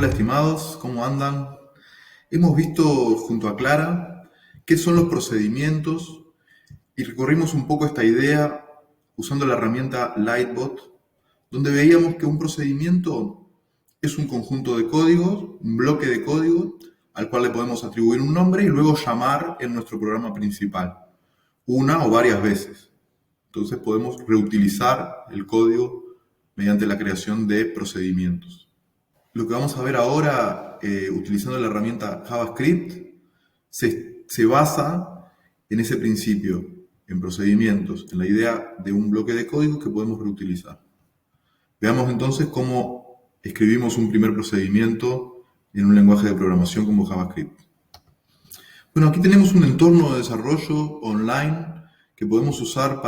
Hola estimados, ¿cómo andan? Hemos visto junto a Clara qué son los procedimientos y recorrimos un poco esta idea usando la herramienta Lightbot, donde veíamos que un procedimiento es un conjunto de códigos, un bloque de código al cual le podemos atribuir un nombre y luego llamar en nuestro programa principal, una o varias veces. Entonces podemos reutilizar el código mediante la creación de procedimientos. Lo que vamos a ver ahora, utilizando la herramienta JavaScript, se basa en ese principio, en procedimientos, en la idea de un bloque de código que podemos reutilizar. Veamos entonces cómo escribimos un primer procedimiento en un lenguaje de programación como JavaScript. Bueno, aquí tenemos un entorno de desarrollo online que podemos usar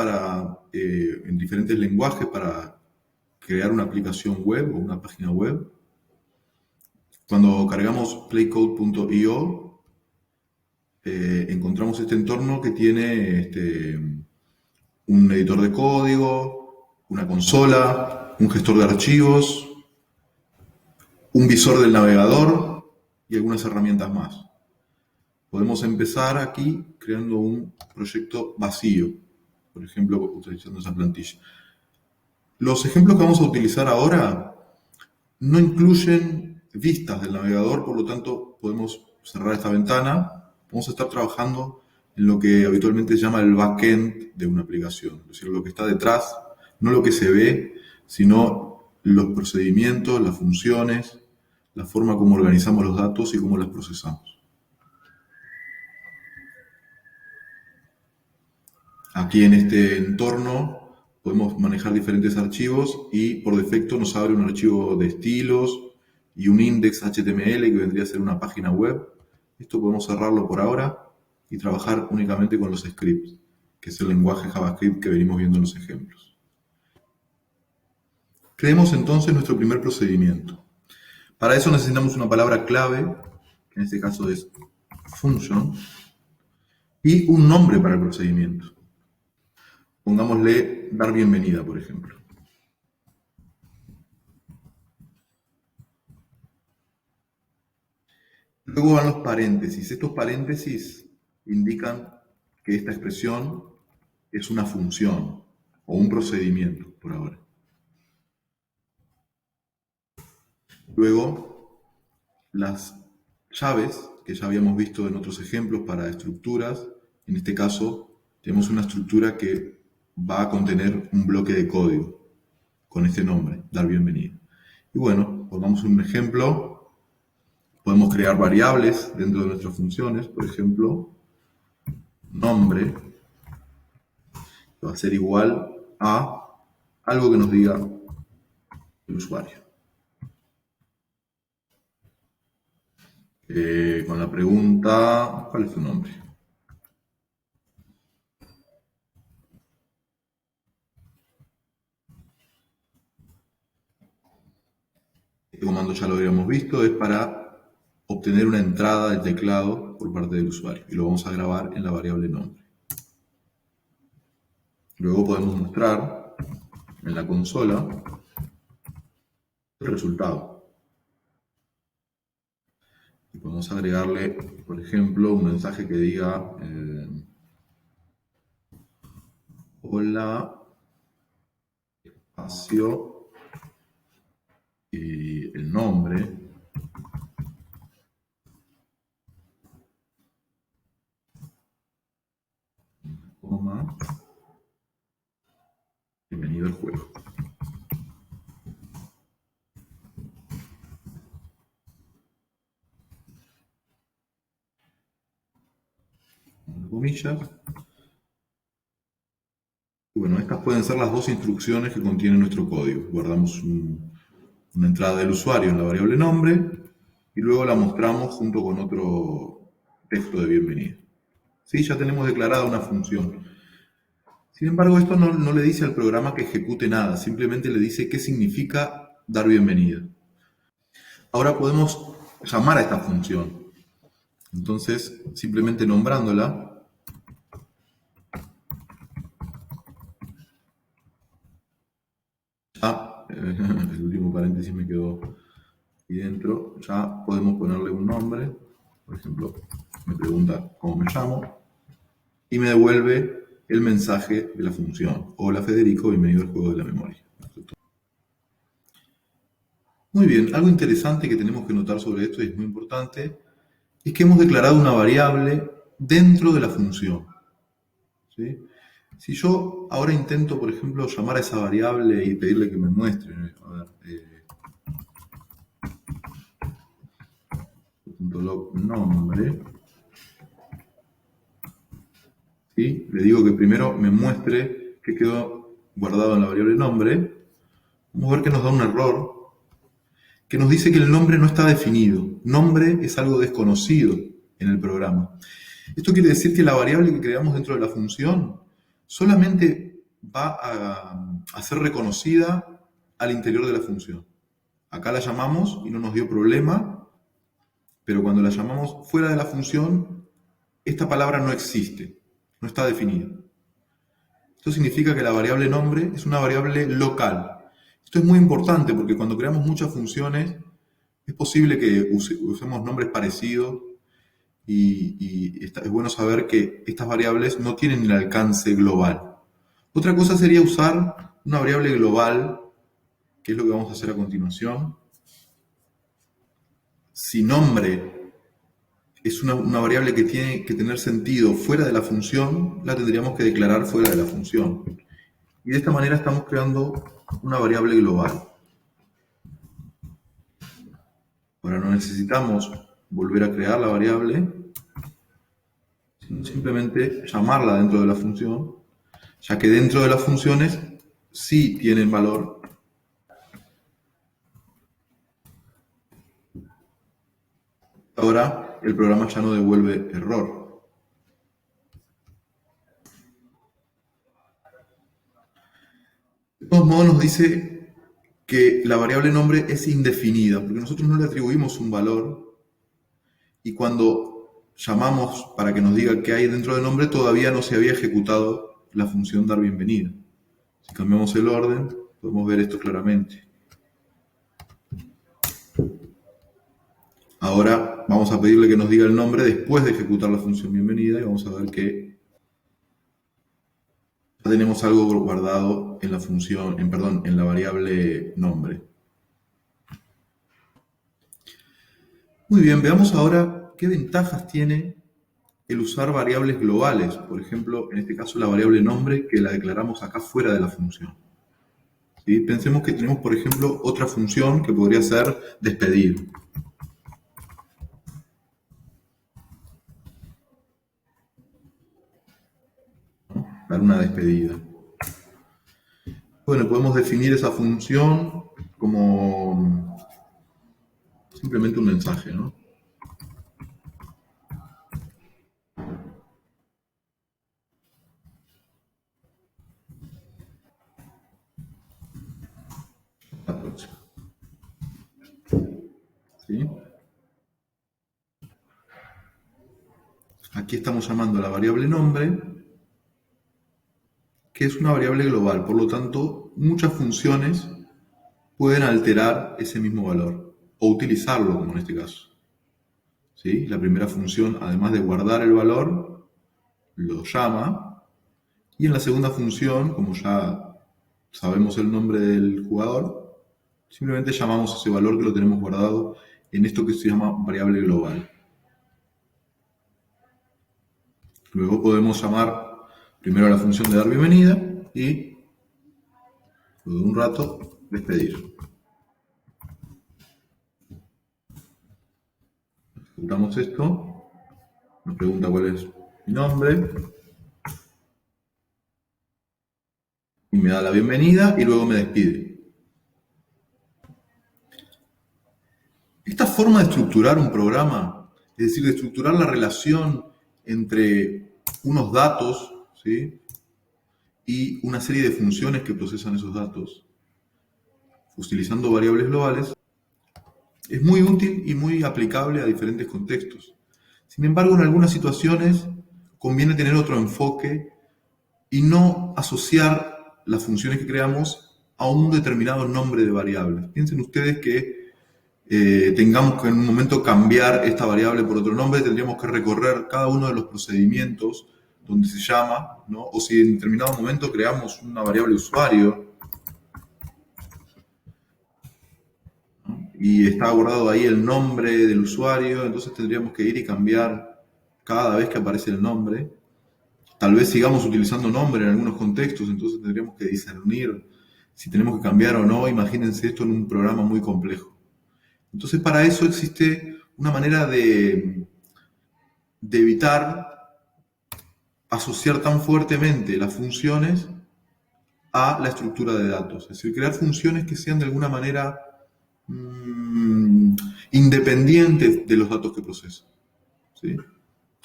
en diferentes lenguajes para crear una aplicación web o una página web. Cuando cargamos playcode.io, encontramos este entorno que tiene un editor de código, una consola, un gestor de archivos, un visor del navegador y algunas herramientas más. Podemos empezar aquí creando un proyecto vacío, por ejemplo, utilizando esa plantilla. Los ejemplos que vamos a utilizar ahora no incluyen vistas del navegador, por lo tanto podemos cerrar esta ventana. Vamos a estar trabajando en lo que habitualmente se llama el backend de una aplicación, es decir, lo que está detrás, no lo que se ve, sino los procedimientos, las funciones, la forma como organizamos los datos y cómo las procesamos. Aquí en este entorno podemos manejar diferentes archivos y por defecto nos abre un archivo de estilos y un index HTML que vendría a ser una página web. Esto podemos cerrarlo por ahora y trabajar únicamente con los scripts, que es el lenguaje JavaScript que venimos viendo en los ejemplos. Creemos entonces nuestro primer procedimiento. Para eso necesitamos una palabra clave, que en este caso es function, y un nombre para el procedimiento. Pongámosle dar bienvenida, por ejemplo. Luego van los paréntesis. Estos paréntesis indican que esta expresión es una función o un procedimiento, por ahora. Luego, las llaves que ya habíamos visto en otros ejemplos para estructuras. En este caso, tenemos una estructura que va a contener un bloque de código con este nombre, dar bienvenida. Y bueno, pongamos un ejemplo. Podemos crear variables dentro de nuestras funciones, por ejemplo, nombre va a ser igual a algo que nos diga el usuario. Con la pregunta, ¿cuál es tu nombre? Este comando ya lo habíamos visto, es para obtener una entrada del teclado por parte del usuario y lo vamos a grabar en la variable nombre. Luego podemos mostrar en la consola el resultado. Y podemos agregarle, por ejemplo, un mensaje que diga hola, espacio y el nombre. Coma, bienvenido al juego. Comillas. Y bueno, estas pueden ser las dos instrucciones que contiene nuestro código. Guardamos una entrada del usuario en la variable nombre y luego la mostramos junto con otro texto de bienvenida. ¿Sí? Ya tenemos declarada una función. Sin embargo, esto no le dice al programa que ejecute nada, simplemente le dice qué significa dar bienvenida. Ahora podemos llamar a esta función. Entonces, simplemente nombrándola, el último paréntesis me quedó Y dentro ya podemos ponerle un nombre. Por ejemplo, me pregunta cómo me llamo y me devuelve el mensaje de la función. Hola Federico, bienvenido al juego de la memoria. Muy bien, algo interesante que tenemos que notar sobre esto y es muy importante, es que hemos declarado una variable dentro de la función. ¿Sí? Si yo ahora intento, por ejemplo, llamar a esa variable y pedirle que me muestre, a ver, .log nombre, ¿sí? Le digo que primero me muestre qué quedó guardado en la variable nombre. Vamos a ver que nos da un error que nos dice que el nombre no está definido. Nombre es algo desconocido en el programa. Esto quiere decir que la variable que creamos dentro de la función solamente va a ser reconocida al interior de la función. Acá la llamamos y no nos dio problema, pero cuando la llamamos fuera de la función, esta palabra no existe, no está definida. Esto significa que la variable nombre es una variable local. Esto es muy importante porque cuando creamos muchas funciones es posible que usemos nombres parecidos y es bueno saber que estas variables no tienen el alcance global. Otra cosa sería usar una variable global, que es lo que vamos a hacer a continuación. Si nombre es una variable que tiene que tener sentido fuera de la función, la tendríamos que declarar fuera de la función. Y de esta manera estamos creando una variable global. Ahora no necesitamos volver a crear la variable, sino simplemente llamarla dentro de la función, ya que dentro de las funciones sí tienen valor. Ahora el programa ya no devuelve error. De todos modos nos dice que la variable nombre es indefinida, porque nosotros no le atribuimos un valor y cuando llamamos para que nos diga qué hay dentro del nombre todavía no se había ejecutado la función dar bienvenida. Si cambiamos el orden, podemos ver esto claramente. Ahora vamos a pedirle que nos diga el nombre después de ejecutar la función bienvenida y vamos a ver que ya tenemos algo guardado en la función, en la variable nombre. Muy bien, veamos ahora qué ventajas tiene el usar variables globales. Por ejemplo, en este caso la variable nombre que la declaramos acá fuera de la función. ¿Sí? Pensemos que tenemos, por ejemplo, otra función que podría ser despedir. Dar una despedida. Bueno, podemos definir esa función como simplemente un mensaje, ¿no? La próxima. ¿Sí? Aquí estamos llamando a la variable nombre, que es una variable global. Por lo tanto, muchas funciones pueden alterar ese mismo valor o utilizarlo, como en este caso. ¿Sí? La primera función, además de guardar el valor, lo llama. Y en la segunda función, como ya sabemos el nombre del jugador, simplemente llamamos ese valor que lo tenemos guardado en esto que se llama variable global. Luego podemos llamar primero a la función de dar bienvenida y luego de un rato despedir. Ejecutamos esto, nos pregunta cuál es mi nombre y me da la bienvenida y luego me despide. Esta forma de estructurar un programa, es decir, de estructurar la relación entre unos datos, ¿sí?, y una serie de funciones que procesan esos datos, utilizando variables globales, es muy útil y muy aplicable a diferentes contextos. Sin embargo, en algunas situaciones conviene tener otro enfoque y no asociar las funciones que creamos a un determinado nombre de variables. Piensen ustedes que tengamos que en un momento cambiar esta variable por otro nombre, tendríamos que recorrer cada uno de los procedimientos donde se llama, ¿no? O si en determinado momento creamos una variable usuario, ¿no? Y está guardado ahí el nombre del usuario, entonces tendríamos que ir y cambiar cada vez que aparece el nombre. Tal vez sigamos utilizando nombre en algunos contextos, entonces tendríamos que discernir si tenemos que cambiar o no. Imagínense esto en un programa muy complejo. Entonces, para eso existe una manera de evitar asociar tan fuertemente las funciones a la estructura de datos. Es decir, crear funciones que sean de alguna manera independientes de los datos que procesan, ¿sí?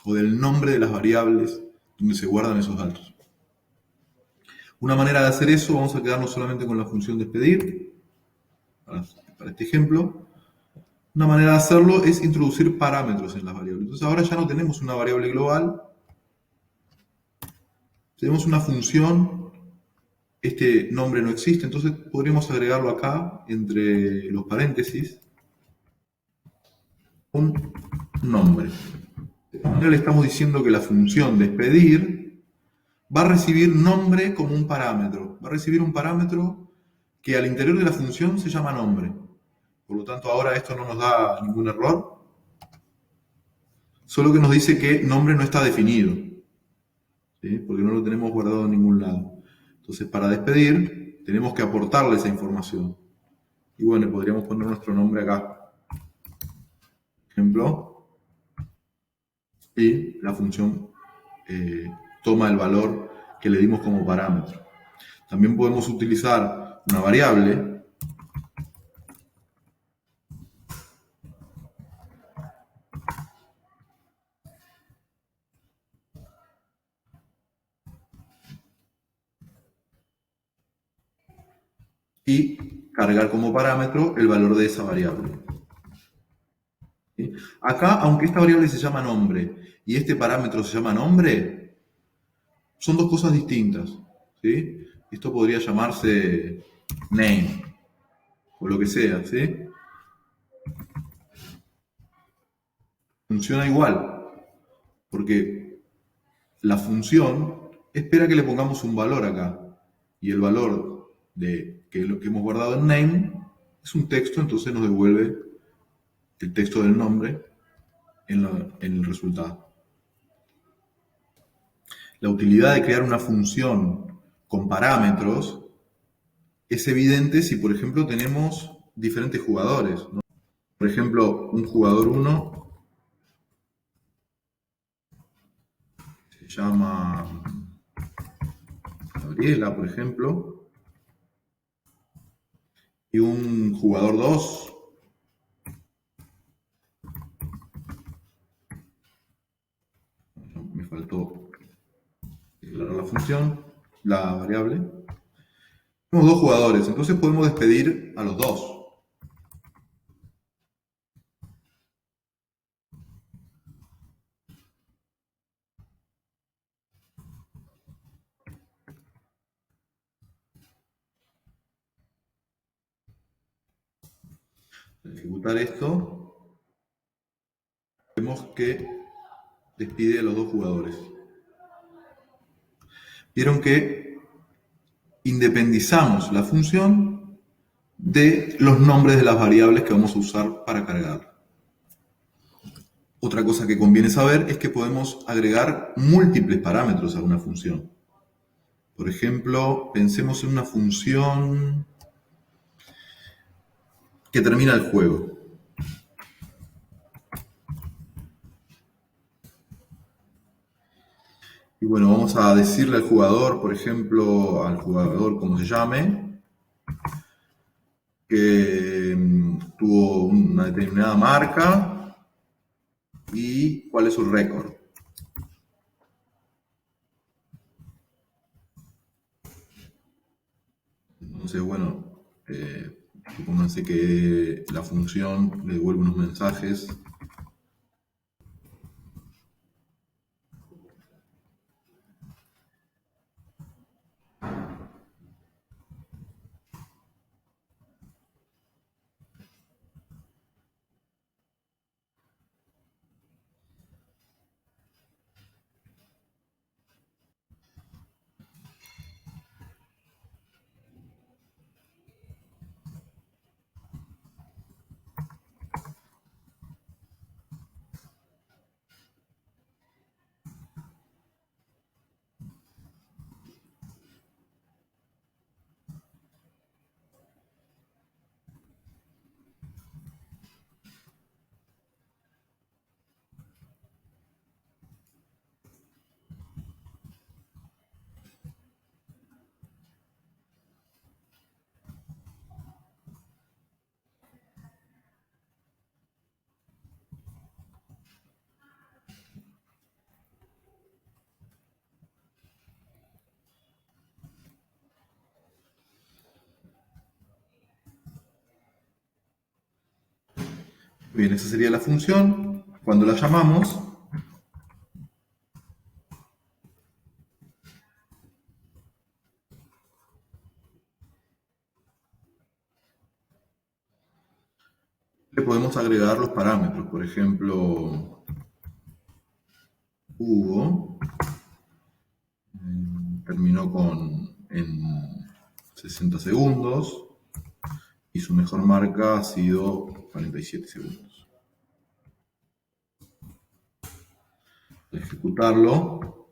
O del nombre de las variables donde se guardan esos datos. Una manera de hacer eso, vamos a quedarnos solamente con la función despedir, para este ejemplo. Una manera de hacerlo es introducir parámetros en las variables. Entonces ahora ya no tenemos una variable global, tenemos una función, este nombre no existe, entonces podríamos agregarlo acá entre los paréntesis, un nombre. Ahora le estamos diciendo que la función despedir va a recibir nombre como un parámetro. Va a recibir un parámetro que al interior de la función se llama nombre. Por lo tanto, ahora esto no nos da ningún error, solo que nos dice que nombre no está definido, ¿sí? Porque no lo tenemos guardado en ningún lado. Entonces, para despedir, tenemos que aportarle esa información. Y bueno, podríamos poner nuestro nombre acá. Ejemplo. Y la función toma el valor que le dimos como parámetro. También podemos utilizar una variable y cargar como parámetro el valor de esa variable. ¿Sí? Acá, aunque esta variable se llama nombre y este parámetro se llama nombre, son dos cosas distintas. ¿Sí? Esto podría llamarse name o lo que sea. ¿Sí? Funciona igual, porque la función espera que le pongamos un valor acá. Y el valor que lo que hemos guardado en name es un texto, entonces nos devuelve el texto del nombre en el resultado. La utilidad de crear una función con parámetros es evidente si, por ejemplo, tenemos diferentes jugadores, ¿no? Por ejemplo, un jugador 1 se llama Gabriela, por ejemplo, y un jugador 2 me faltó declarar la función, la variable. Tenemos dos jugadores, entonces podemos despedir a los dos. Al ejecutar esto, vemos que despide a los dos jugadores. Vieron que independizamos la función de los nombres de las variables que vamos a usar para cargar. Otra cosa que conviene saber es que podemos agregar múltiples parámetros a una función. Por ejemplo, pensemos en una función que termina el juego. Y bueno, vamos a decirle al jugador, por ejemplo, al jugador como se llame, que tuvo una determinada marca y cuál es su récord. Entonces, bueno, supónganse que la función le devuelve unos mensajes. Bien, esa sería la función. Cuando la llamamos, le podemos agregar los parámetros. Por ejemplo, Hugo terminó en 60 segundos y su mejor marca ha sido 47 segundos. Al ejecutarlo,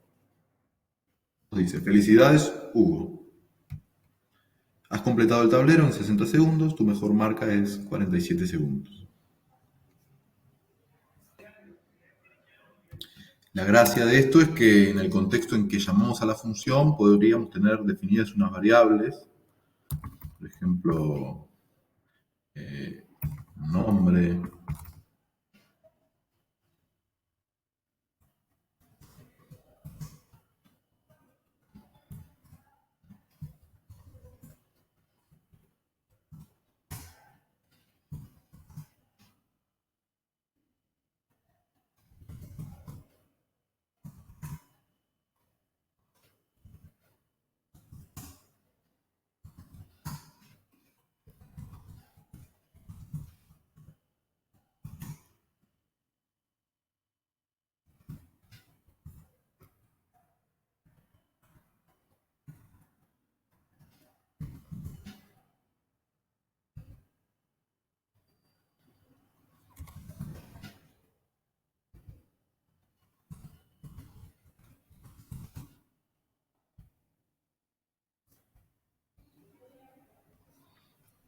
nos dice: felicidades, Hugo. Has completado el tablero en 60 segundos, tu mejor marca es 47 segundos. La gracia de esto es que en el contexto en que llamamos a la función podríamos tener definidas unas variables, por ejemplo, nombre,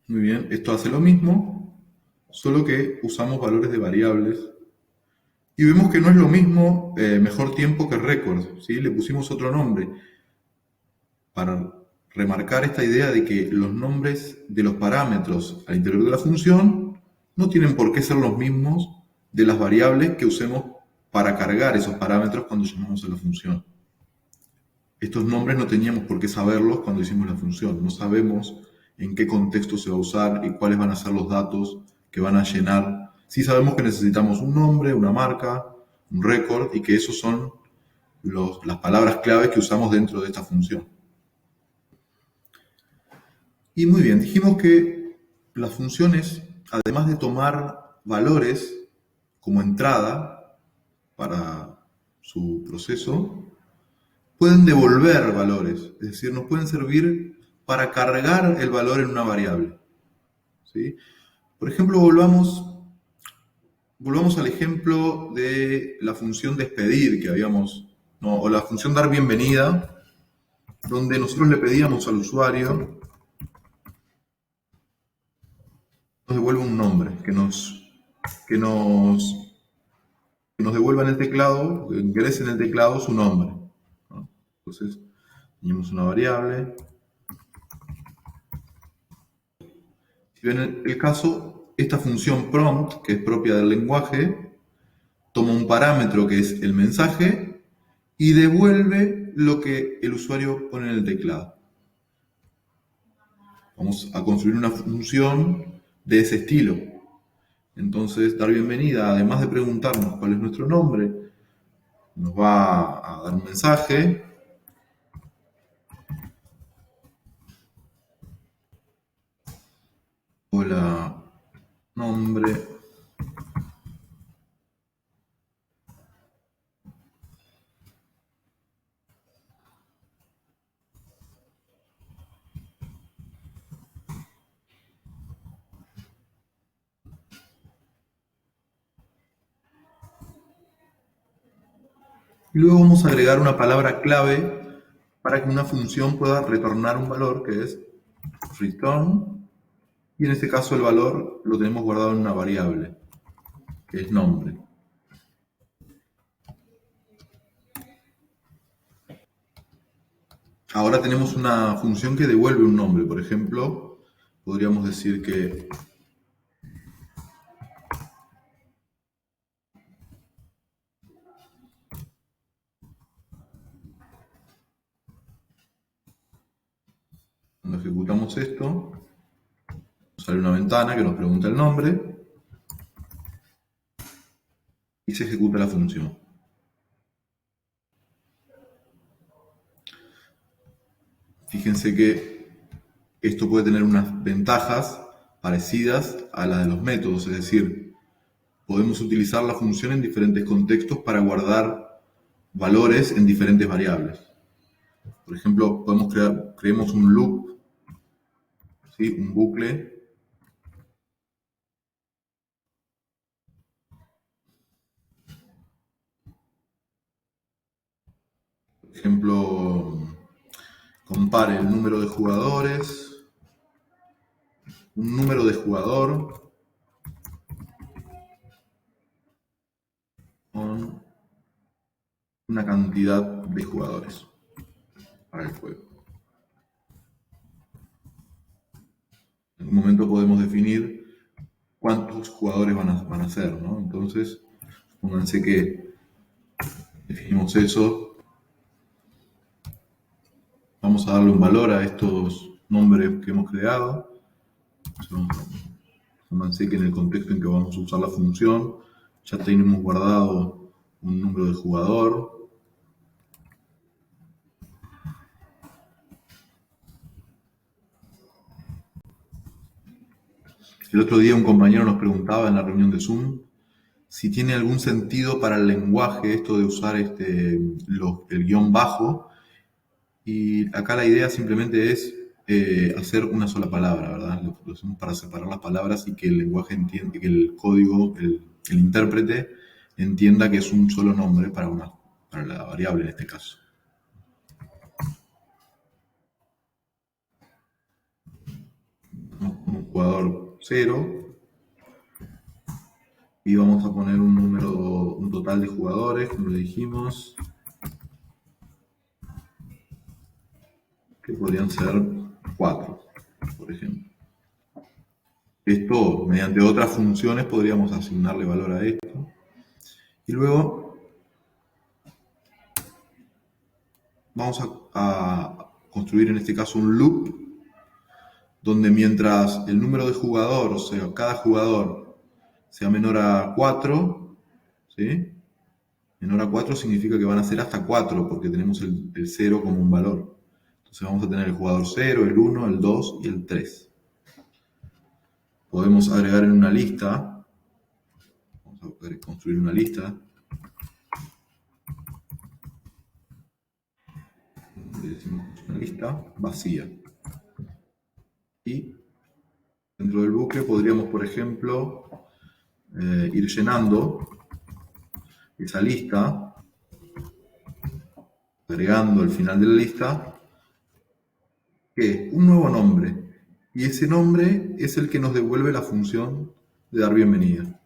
muy bien, esto hace lo mismo, solo que usamos valores de variables y vemos que no es lo mismo mejor tiempo que récord, ¿sí? Le pusimos otro nombre para remarcar esta idea de que los nombres de los parámetros al interior de la función no tienen por qué ser los mismos de las variables que usemos para cargar esos parámetros cuando llamamos a la función. Estos nombres no teníamos por qué saberlos cuando hicimos la función. No sabemos en qué contexto se va a usar y cuáles van a ser los datos que van a llenar. Sí sabemos que necesitamos un nombre, una marca, un récord y que esos son las palabras clave que usamos dentro de esta función. Y muy bien, dijimos que las funciones, además de tomar valores como entrada para su proceso, pueden devolver valores, es decir, nos pueden servir para cargar el valor en una variable, ¿sí? Por ejemplo, volvamos al ejemplo de la función despedir que habíamos, no, o la función dar bienvenida, donde nosotros le pedíamos al usuario nos devuelva un nombre, que nos, que nos devuelva en el teclado, que ingrese en el teclado su nombre, ¿no? Entonces, tenemos una variable. Si ven el caso, esta función prompt, que es propia del lenguaje, toma un parámetro que es el mensaje y devuelve lo que el usuario pone en el teclado. Vamos a construir una función de ese estilo. Entonces, dar bienvenida, además de preguntarnos cuál es nuestro nombre, nos va a dar un mensaje. Hola, nombre. Y luego vamos a agregar una palabra clave para que una función pueda retornar un valor que es return. Y en este caso el valor lo tenemos guardado en una variable, que es nombre. Ahora tenemos una función que devuelve un nombre. Por ejemplo, podríamos decir que cuando ejecutamos esto, sale una ventana que nos pregunta el nombre. y se ejecuta la función. Fíjense que esto puede tener unas ventajas parecidas a las de los métodos, es decir, podemos utilizar la función en diferentes contextos para guardar valores en diferentes variables. Por ejemplo, creemos un loop, ¿sí? Un bucle. Por ejemplo, compare el número de jugadores, un número de jugador con una cantidad de jugadores para el juego. En un momento podemos definir cuántos jugadores van a ser, ¿no? Entonces, pónganse que definimos eso. Vamos a darle un valor a estos nombres que hemos creado. Pónganse que en el contexto en que vamos a usar la función ya tenemos guardado un número de jugador. El otro día un compañero nos preguntaba en la reunión de Zoom si tiene algún sentido para el lenguaje esto de usar el guión bajo, y acá la idea simplemente es hacer una sola palabra, ¿verdad? Lo hacemos para separar las palabras y que el lenguaje entienda, que el código, el intérprete entienda que es un solo nombre para la variable en este caso. Un jugador 0 y vamos a poner un total de jugadores, como le dijimos, que podrían ser 4, por ejemplo. Esto, mediante otras funciones, podríamos asignarle valor a esto. Y luego vamos a construir en este caso un loop donde mientras el número de jugador, o sea, cada jugador sea menor a 4, ¿sí? Menor a 4 significa que van a ser hasta 4 porque tenemos el 0 como un valor. Entonces vamos a tener el jugador 0, el 1, el 2 y el 3. Podemos agregar en una lista, vamos a construir una lista. Le decimos una lista vacía. Y dentro del bucle podríamos, por ejemplo, ir llenando esa lista, agregando al final de la lista un nuevo nombre. Y ese nombre es el que nos devuelve la función de dar bienvenida.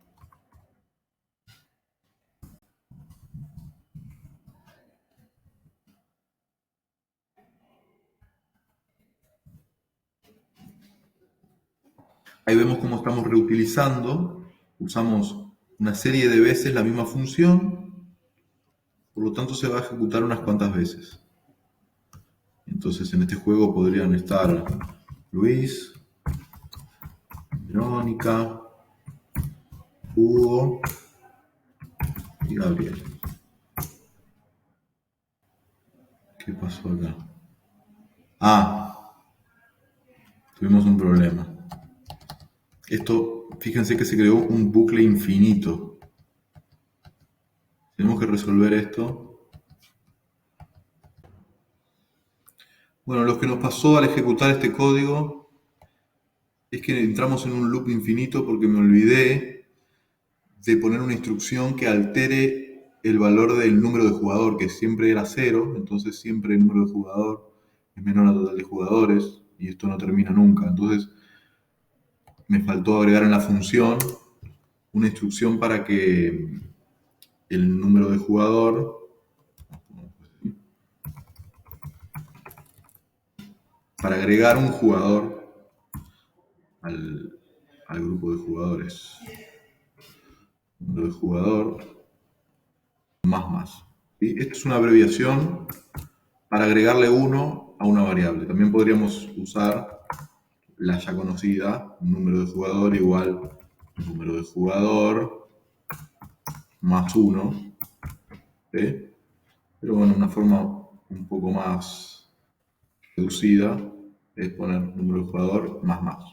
Ahí vemos cómo estamos reutilizando, usamos una serie de veces la misma función, por lo tanto se va a ejecutar unas cuantas veces. Entonces en este juego podrían estar Luis, Verónica, Hugo y Gabriel. ¿Qué pasó acá? Tuvimos un problema. Esto, fíjense que se creó un bucle infinito. Tenemos que resolver esto. Bueno, lo que nos pasó al ejecutar este código es que entramos en un loop infinito porque me olvidé de poner una instrucción que altere el valor del número de jugador, que siempre era 0, entonces siempre el número de jugador es menor al total de jugadores, y esto no termina nunca. Entonces me faltó agregar en la función una instrucción para que el número de jugador, para agregar un jugador al grupo de jugadores. Número de jugador más. ¿Sí? Esta es una abreviación para agregarle 1 a una variable. También podríamos usar la ya conocida número de jugador igual número de jugador más 1, ¿sí? Pero bueno, una forma un poco más reducida es poner número de jugador más.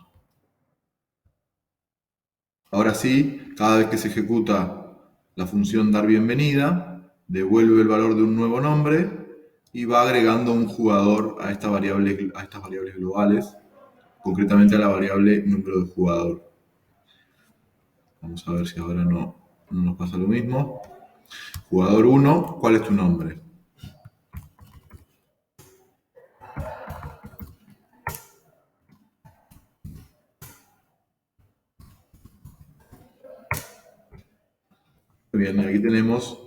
Ahora sí, cada vez que se ejecuta la función dar bienvenida, devuelve el valor de un nuevo nombre y va agregando un jugador a estas variables globales, concretamente a la variable número de jugador. Vamos a ver si ahora no nos pasa lo mismo. Jugador 1, ¿cuál es tu nombre? Muy bien, aquí tenemos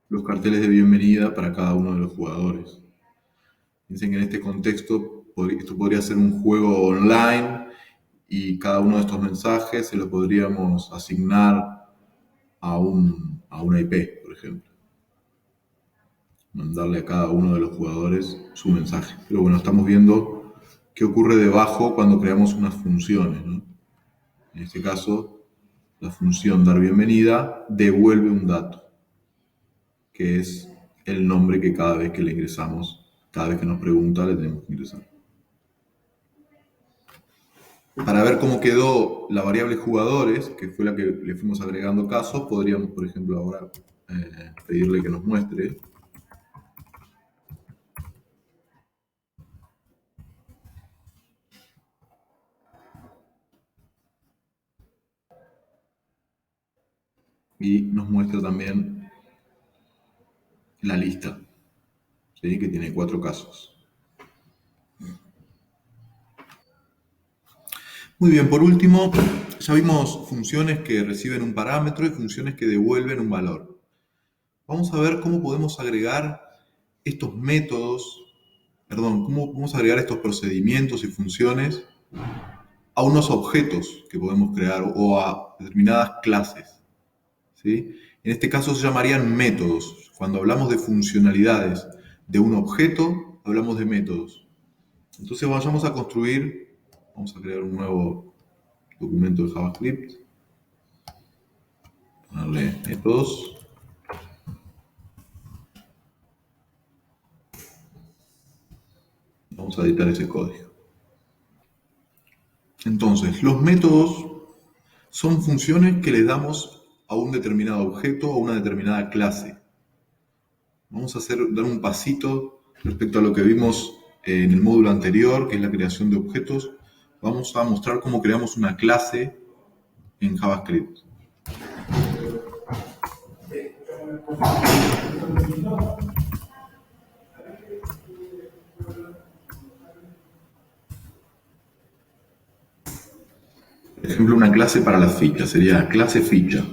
los carteles de bienvenida para cada uno de los jugadores. Dicen que en este contexto esto podría ser un juego online y cada uno de estos mensajes se lo podríamos asignar a una IP, por ejemplo. Mandarle a cada uno de los jugadores su mensaje. Pero bueno, estamos viendo qué ocurre debajo cuando creamos unas funciones, ¿no? En este caso, la función dar bienvenida devuelve un dato, que es el nombre que cada vez que le ingresamos, cada vez que nos pregunta, le tenemos que ingresar. Para ver cómo quedó la variable jugadores, que fue la que le fuimos agregando casos, podríamos, por ejemplo, ahora pedirle que nos muestre. Y nos muestra también la lista, ¿sí? Que tiene 4 casos. Muy bien, por último, ya vimos funciones que reciben un parámetro y funciones que devuelven un valor. Vamos a ver cómo podemos agregar estos métodos, cómo podemos agregar estos procedimientos y funciones a unos objetos que podemos crear o a determinadas clases, ¿sí? En este caso se llamarían métodos. Cuando hablamos de funcionalidades de un objeto, hablamos de métodos. Entonces vamos a crear un nuevo documento de JavaScript, ponerle métodos. Vamos a editar ese código. Entonces, los métodos son funciones que le damos a un determinado objeto o a una determinada clase. Vamos a dar un pasito respecto a lo que vimos en el módulo anterior, que es la creación de objetos. Vamos a mostrar cómo creamos una clase en JavaScript. Por ejemplo, una clase para las fichas sería clase ficha.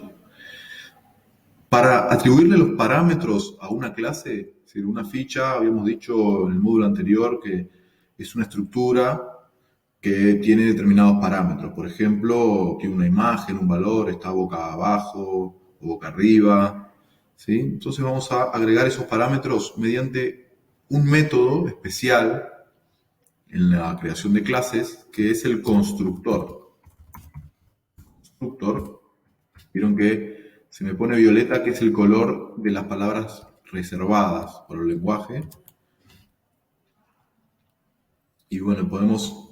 Para atribuirle los parámetros a una clase, es decir, una ficha, habíamos dicho en el módulo anterior que es una estructura que tiene determinados parámetros. Por ejemplo, tiene una imagen, un valor, está boca abajo o boca arriba, ¿sí? Entonces vamos a agregar esos parámetros mediante un método especial en la creación de clases, que es el constructor. Vieron que se me pone violeta, que es el color de las palabras reservadas por el lenguaje. Y bueno, podemos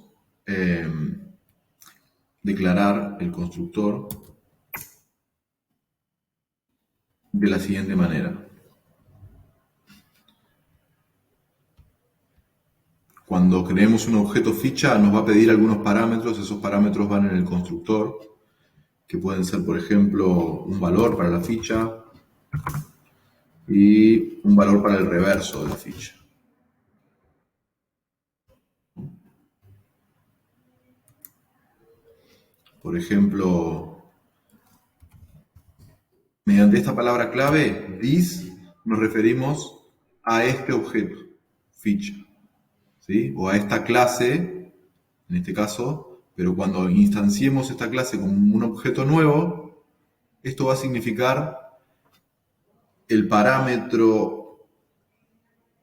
declarar el constructor de la siguiente manera. Cuando creemos un objeto ficha, nos va a pedir algunos parámetros. Esos parámetros van en el constructor, que pueden ser, por ejemplo, un valor para la ficha y un valor para el reverso de la ficha. Por ejemplo, mediante esta palabra clave, this, nos referimos a este objeto, ficha, ¿sí? O a esta clase, en este caso, pero cuando instanciemos esta clase como un objeto nuevo, esto va a significar el parámetro,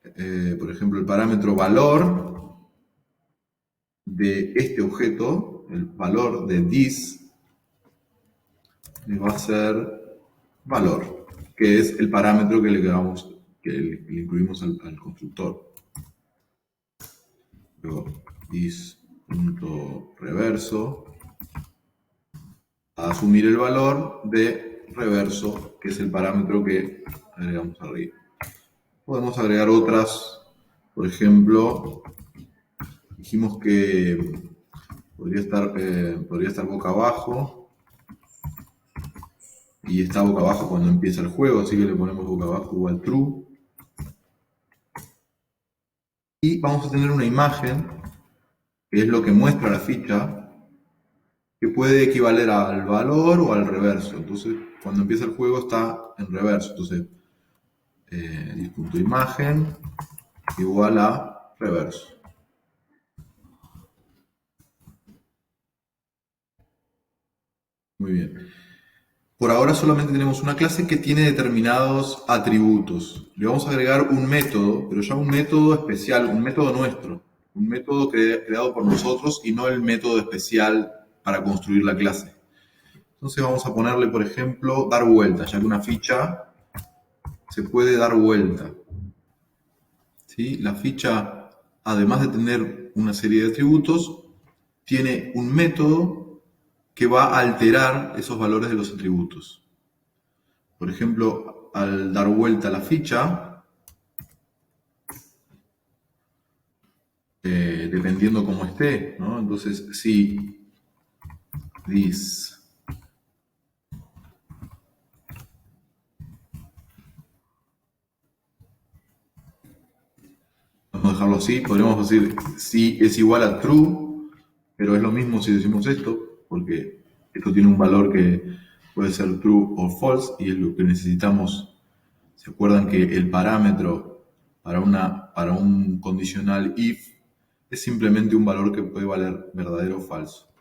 por ejemplo, el parámetro valor de este objeto, el valor de this, va a ser valor. que es el parámetro que le incluimos al constructor. Luego, this.reverso, a asumir el valor de reverso, que es el parámetro que agregamos arriba. Podemos agregar otras, por ejemplo, dijimos que podría estar boca abajo, y está boca abajo cuando empieza el juego, así que le ponemos boca abajo igual true. Y vamos a tener una imagen, que es lo que muestra la ficha, que puede equivaler al valor o al reverso. Entonces, cuando empieza el juego está en reverso. Entonces, dis.imagen igual a reverso. Muy bien. Por ahora solamente tenemos una clase que tiene determinados atributos. Le vamos a agregar un método, pero ya un método especial, un método nuestro. Un método creado por nosotros y no el método especial para construir la clase. Entonces vamos a ponerle, por ejemplo, dar vuelta, ya que una ficha se puede dar vuelta. ¿Sí? La ficha, además de tener una serie de atributos, tiene un método que va a alterar esos valores de los atributos. Por ejemplo, al dar vuelta a la ficha, dependiendo cómo esté, ¿no? Entonces, si this vamos a dejarlo así, podríamos decir si es igual a true, pero es lo mismo si decimos esto, porque esto tiene un valor que puede ser true o false, y es lo que necesitamos. ¿Se acuerdan que el parámetro para un condicional if es simplemente un valor que puede valer verdadero o falso?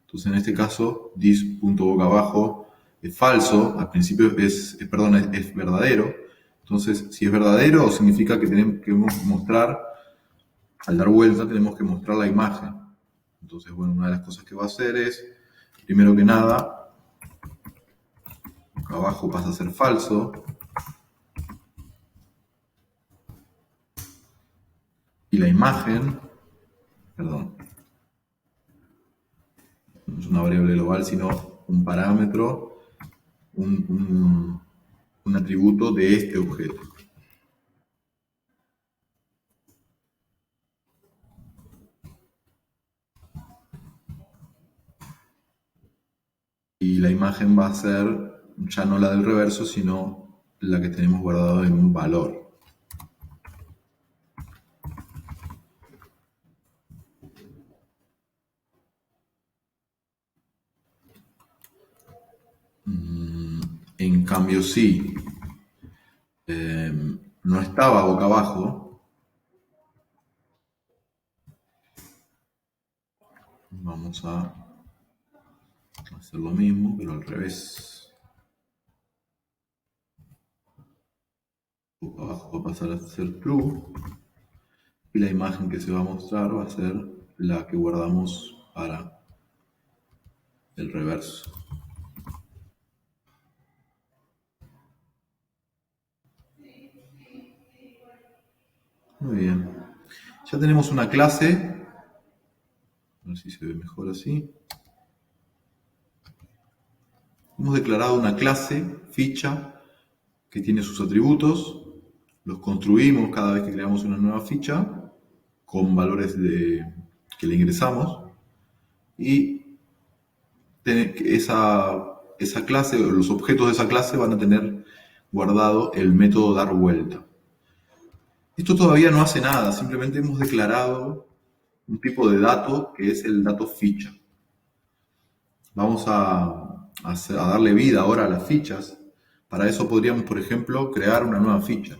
Entonces, en este caso, this.boca abajo es falso, al principio es verdadero. Entonces, si es verdadero, significa que tenemos que mostrar, al dar vuelta, tenemos que mostrar la imagen. Entonces, bueno, una de las cosas que va a hacer es, primero que nada, boca abajo pasa a ser falso. Y la imagen, perdón, no es una variable global, sino un parámetro, un atributo de este objeto. Y la imagen va a ser ya no la del reverso, sino la que tenemos guardado en un valor. En cambio, si no estaba boca abajo, vamos a hacer lo mismo, pero al revés. Boca abajo va a pasar a ser true, y la imagen que se va a mostrar va a ser la que guardamos para el reverso. Muy bien. Ya tenemos una clase. A ver si se ve mejor así. Hemos declarado una clase, ficha, que tiene sus atributos. Los construimos cada vez que creamos una nueva ficha con valores que le ingresamos. Y esa clase, o los objetos de esa clase, van a tener guardado el método dar vuelta. Esto todavía no hace nada, simplemente hemos declarado un tipo de dato que es el dato ficha. Vamos a darle vida ahora a las fichas. Para eso podríamos, por ejemplo, crear una nueva ficha.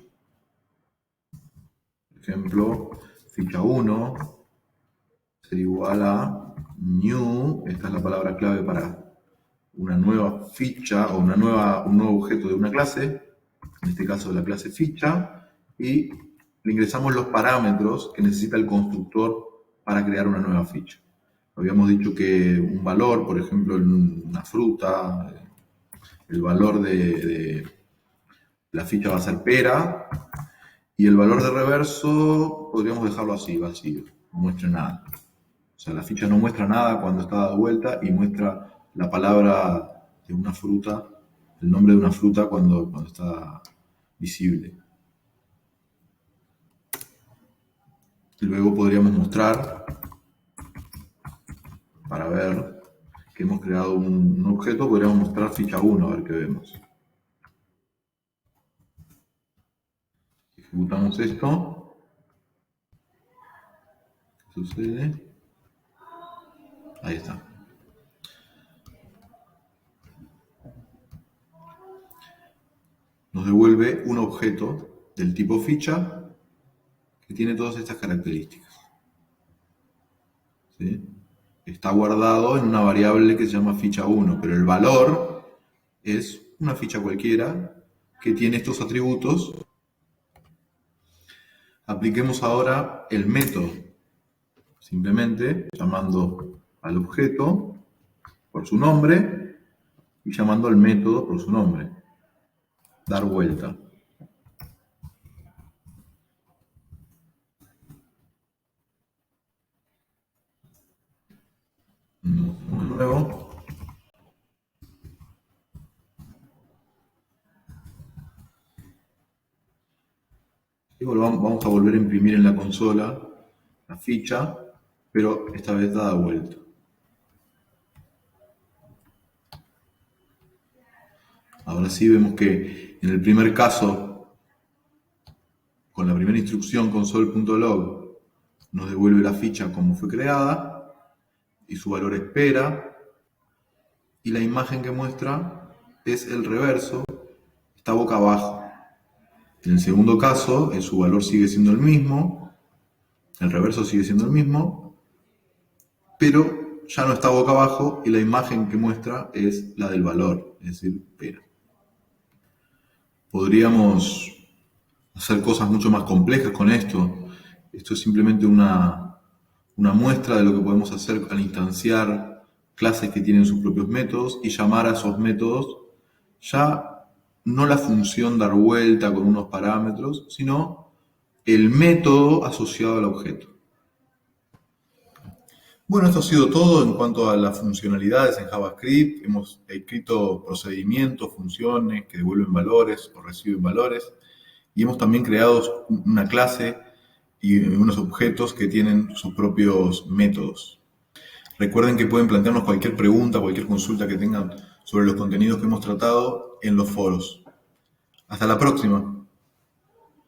Por ejemplo, ficha 1 sería igual a new, esta es la palabra clave para una nueva ficha o un nuevo objeto de una clase, en este caso de la clase ficha, y le ingresamos los parámetros que necesita el constructor para crear una nueva ficha. Habíamos dicho que un valor, por ejemplo, en una fruta, el valor de la ficha va a ser pera, y el valor de reverso podríamos dejarlo así, vacío, no muestra nada. O sea, la ficha no muestra nada cuando está dada vuelta y muestra la palabra de una fruta, el nombre de una fruta cuando está visible. Luego podríamos mostrar, para ver que hemos creado un objeto, podríamos mostrar ficha 1, a ver qué vemos. Ejecutamos esto. ¿Qué sucede? Ahí está. Nos devuelve un objeto del tipo ficha que tiene todas estas características. ¿Sí? Está guardado en una variable que se llama ficha 1, pero el valor es una ficha cualquiera que tiene estos atributos. Apliquemos ahora el método, simplemente llamando al objeto por su nombre y llamando al método por su nombre. Dar vuelta. Nuevo. Y bueno, vamos a volver a imprimir en la consola la ficha, pero esta vez dada vuelta. Ahora sí vemos que en el primer caso, con la primera instrucción console.log, nos devuelve la ficha como fue creada y su valor espera, y la imagen que muestra es el reverso, está boca abajo. En el segundo caso, su valor sigue siendo el mismo, el reverso sigue siendo el mismo, pero ya no está boca abajo y la imagen que muestra es la del valor, es decir, pera. Podríamos hacer cosas mucho más complejas con esto. Esto es simplemente una muestra de lo que podemos hacer al instanciar clases que tienen sus propios métodos y llamar a esos métodos ya no la función dar vuelta con unos parámetros, sino el método asociado al objeto. Bueno, esto ha sido todo en cuanto a las funcionalidades en JavaScript. Hemos escrito procedimientos, funciones que devuelven valores o reciben valores. Y hemos también creado una clase y unos objetos que tienen sus propios métodos. Recuerden que pueden plantearnos cualquier pregunta, cualquier consulta que tengan sobre los contenidos que hemos tratado en los foros. Hasta la próxima.